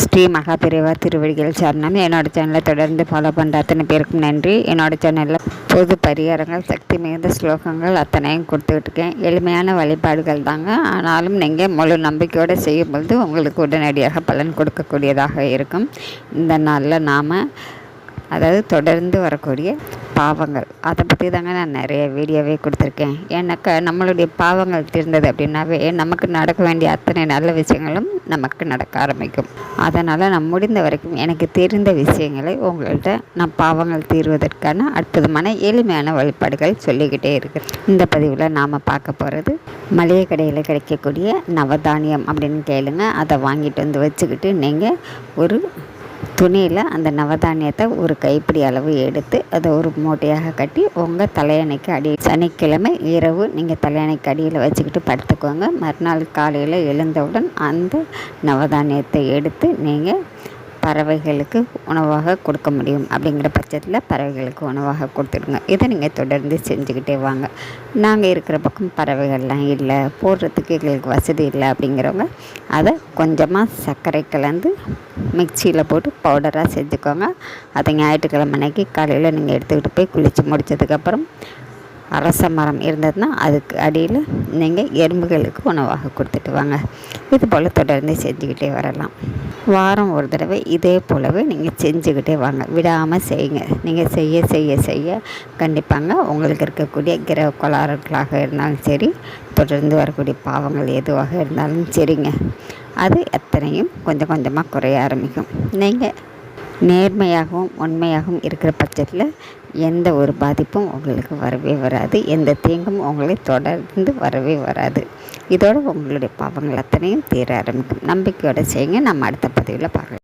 ஸ்ரீ மகாபிரிவா திருவடிகள் சரணம். என்னோட சேனலை தொடர்ந்து ஃபாலோ பண்ணுற அத்தனை பேருக்கும் நன்றி. என்னோட சேனலில் பொது பரிகாரங்கள், சக்தி மிகுந்த ஸ்லோகங்கள் அத்தனையும் கொடுத்துட்ருக்கேன். எளிமையான வழிபாடுகள் தாங்க. ஆனாலும் நீங்கள் முழு நம்பிக்கையோடு செய்யும்பொழுது உங்களுக்கு உடனடியாக பலன் கொடுக்கக்கூடியதாக இருக்கும். இந்த நாளில் நாம் தொடர்ந்து வரக்கூடிய பாவங்கள் அதை பற்றி தாங்க நான் நிறைய வீடியோவே கொடுத்துருக்கேன். ஏன்னாக்கா நம்மளுடைய பாவங்கள் தீர்ந்தது அப்படின்னாவே நமக்கு நடக்க வேண்டிய அத்தனை நல்ல விஷயங்களும் நமக்கு நடக்க ஆரம்பிக்கும். அதனால் நான் முடிந்த வரைக்கும் எனக்கு தெரிந்த விஷயங்களை உங்கள்கிட்ட நான் பாவங்கள் தீர்வதற்கான அற்புதமான எளிமையான வழிபாடுகள் சொல்லிக்கிட்டே இருக்கிறேன். இந்த பதிவில் நாம் பார்க்க போகிறது மளிகை கடையில் கிடைக்கக்கூடிய நவதானியம் அப்படின்னு கேளுங்க. அதை வாங்கிட்டு வந்து வச்சுக்கிட்டு நீங்கள் ஒரு துணியில் அந்த நவதானியத்தை ஒரு கைப்பிடி அளவு எடுத்து அதை ஒரு மூட்டையாக கட்டி உங்கள் தலையணைக்கு அடி சனிக்கிழமை இரவு நீங்கள் தலையணைக்கு அடியில் வச்சுக்கிட்டு படுத்துக்கோங்க. மறுநாள் காலையில் எழுந்தவுடன் அந்த நவதானியத்தை எடுத்து நீங்கள் பறவைகளுக்கு உணவாக கொடுக்க முடியும். அப்படிங்கிற பட்சத்தில் பறவைகளுக்கு உணவாக கொடுத்துடுங்க. இதை நீங்கள் தொடர்ந்து செஞ்சுக்கிட்டே வாங்க. நாங்கள் இருக்கிற பக்கம் பறவைகள்லாம் இல்லை, போடுறதுக்கு எங்களுக்கு வசதி இல்லை அப்படிங்கிறவங்க அதை கொஞ்சமாக சர்க்கரை கலந்து மிக்சியில் போட்டு பவுடராக செஞ்சுக்கோங்க. அதை ஞாயிற்றுக்கிழமை அன்னைக்கு காலையில் நீங்கள் எடுத்துக்கிட்டு போய் குளித்து முடித்ததுக்கப்புறம் அரச மரம் இருந்ததுன்னா அதுக்கு அடியில் நீங்கள் எறும்புகளுக்கு உணவாக கொடுத்துட்டு வாங்க. இது போல் தொடர்ந்து செஞ்சுக்கிட்டே வரலாம். வாரம் ஒரு தடவை இதே போலவே நீங்கள் செஞ்சுக்கிட்டே வாங்க, விடாமல் செய்யுங்க. நீங்கள் செய்ய செய்ய செய்ய கண்டிப்பாங்க உங்களுக்கு இருக்கக்கூடிய கிரக கோளாறுகளாக இருந்தாலும் சரி, தொடர்ந்து வரக்கூடிய பாவங்கள் எதுவாக இருந்தாலும் சரிங்க, அது எத்தனையும் கொஞ்சம் கொஞ்சமாக குறைய ஆரம்பிக்கும். நீங்கள் நேர்மையாகவும் உண்மையாகவும் இருக்கிற பட்சத்தில் எந்த ஒரு பாதிப்பும் உங்களுக்கு வரவே வராது. எந்த தீங்கும் உங்களை தொடர்ந்து வரவே வராது. இதோடு உங்களுடைய பாவங்கள் அத்தனையும் தீர ஆரம்பிக்கும். நம்பிக்கையோடு செய்யுங்க. நம்ம அடுத்த பதிவில் பார்க்கலாம்.